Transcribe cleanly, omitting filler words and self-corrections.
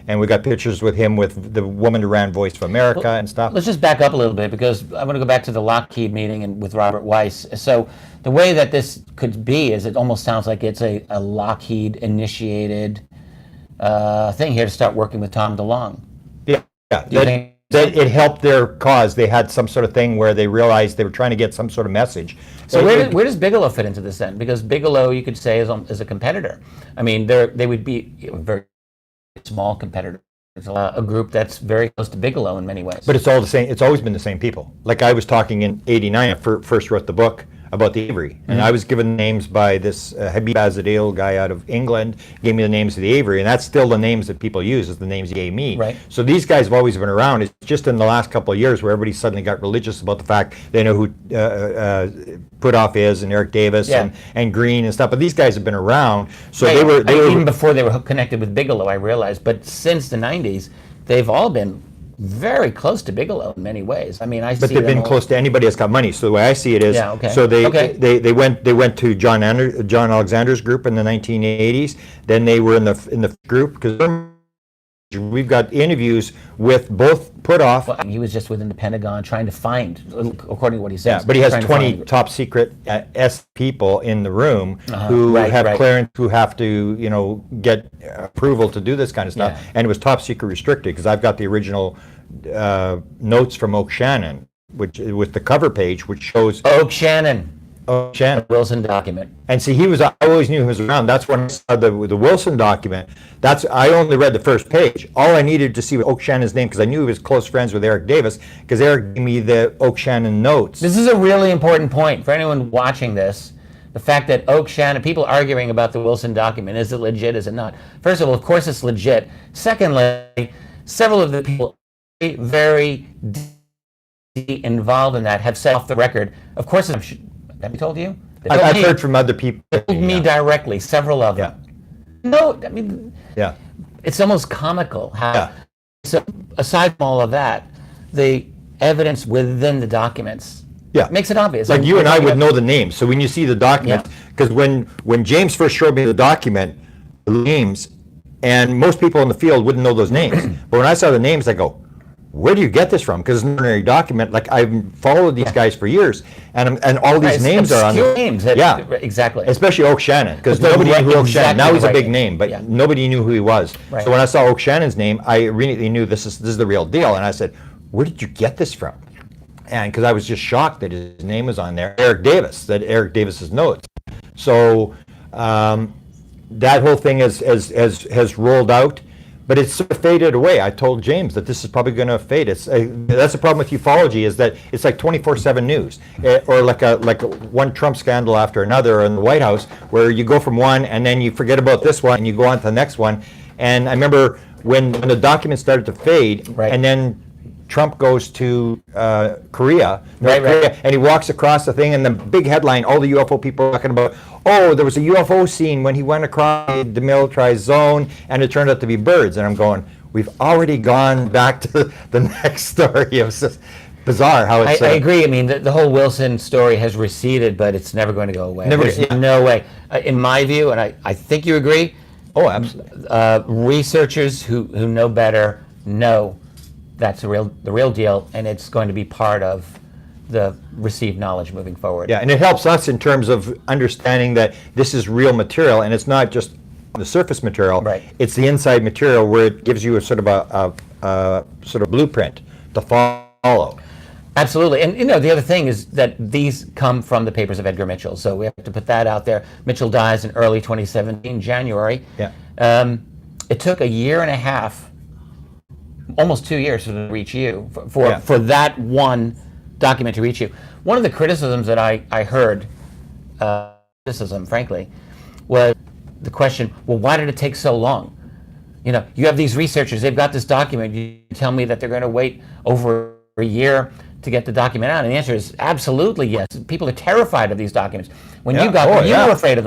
and we got pictures with him with the woman who ran Voice of America and stuff. Let's just back up a little bit, because I want to go back to the Lockheed meeting and with Robert Weiss. So the way that this could be is it almost sounds like it's a Lockheed initiated thing here to start working with Tom DeLonge. Yeah, that it helped their cause. They had some sort of thing where they realized they were trying to get some sort of message. So where does Bigelow fit into this then? Because Bigelow, you could say, is a competitor. I mean, they would be a very small competitor. It's a group that's very close to Bigelow in many ways. But it's all the same. It's always been the same people. Like I was talking in '89, I first wrote the book about the Avery, and I was given names by this Habib Azadil guy out of England, gave me the names of the Avery, and that's still the names that people use, is the names he gave me. Right. So these guys have always been around. It's just in the last couple of years where everybody suddenly got religious about the fact they know who Putoff is, and Eric Davis, and Green and stuff, but these guys have been around. So they were even before they were connected with Bigelow, I realized, but since the 90s, they've all been very close to Bigelow in many ways. I mean, but they've been close to anybody that's got money. So the way I see it is, so they went to John Alexander's group in the 1980s. Then they were in the group, because we've got interviews with both Putoff. Well, he was just within the Pentagon trying to find, according to what he says. Yeah, but he has 20 top secret S people in the room who have clearance, who have to, get approval to do this kind of stuff. Yeah. And it was top secret restricted, because I've got the original notes from Oak Shannon, which with the cover page, which shows Oak Shannon. Shannon. Wilson document. And see, I always knew he was around. That's when I saw the Wilson document. I only read the first page. All I needed to see was Oak Shannon's name, because I knew he was close friends with Eric Davis, because Eric gave me the Oak Shannon notes. This is a really important point for anyone watching this. The fact that Oak Shannon, people arguing about the Wilson document, is it legit, is it not? First of all, of course it's legit. Secondly, several of the people very involved in that have said off the record, of course it's... Have we told you? I've heard from other people. They told me directly, several of them. No, I mean, it's almost comical how, so aside from all of that, the evidence within the documents makes it obvious. Like you and I would know the names. So when you see the document, because when James first showed me the document, the names, and most people in the field wouldn't know those names. But when I saw the names, I go, where do you get this from? Because it's an ordinary document. Like, I've followed these guys for years, and all these names are on there. Names. Exactly. Especially Oak Shannon, because nobody knew who Oak Shannon. Now he's a big name, but nobody knew who he was. Right. So when I saw Oak Shannon's name, I immediately knew this is the real deal. And I said, where did you get this from? And because I was just shocked that his name was on there, Eric Davis's notes. So that whole thing has rolled out. But it's sort of faded away. I told James that this is probably going to fade. That's the problem with ufology, is that it's like 24/7 news, or like one Trump scandal after another in the White House, where you go from one and then you forget about this one and you go on to the next one. And I remember when the documents started to fade, and then Trump goes to Korea, North Korea, and he walks across the thing, and the big headline, all the UFO people are talking about, oh, there was a UFO scene when he went across the demilitarized zone, and it turned out to be birds. And I'm going, we've already gone back to the next story. It was just bizarre how it's... I agree. I mean, the whole Wilson story has receded, but it's never going to go away. There's no way. In my view, and I think you agree... Oh, absolutely. Researchers who know better know that's the real deal, and it's going to be part of the received knowledge moving forward. Yeah, and it helps us in terms of understanding that this is real material, and it's not just the surface material. Right. It's the inside material where it gives you a sort of a sort of blueprint to follow. Absolutely, and the other thing is that these come from the papers of Edgar Mitchell, so we have to put that out there. Mitchell dies in early 2017, January. Yeah. It took a year and a half, almost 2 years to reach you, for that one document to reach you. One of the criticisms that I heard, frankly, was the question, well, why did it take so long? You have these researchers, they've got this document, you tell me that they're going to wait over a year to get the document out? And the answer is absolutely yes. People are terrified of these documents. When you got them, you were afraid of them.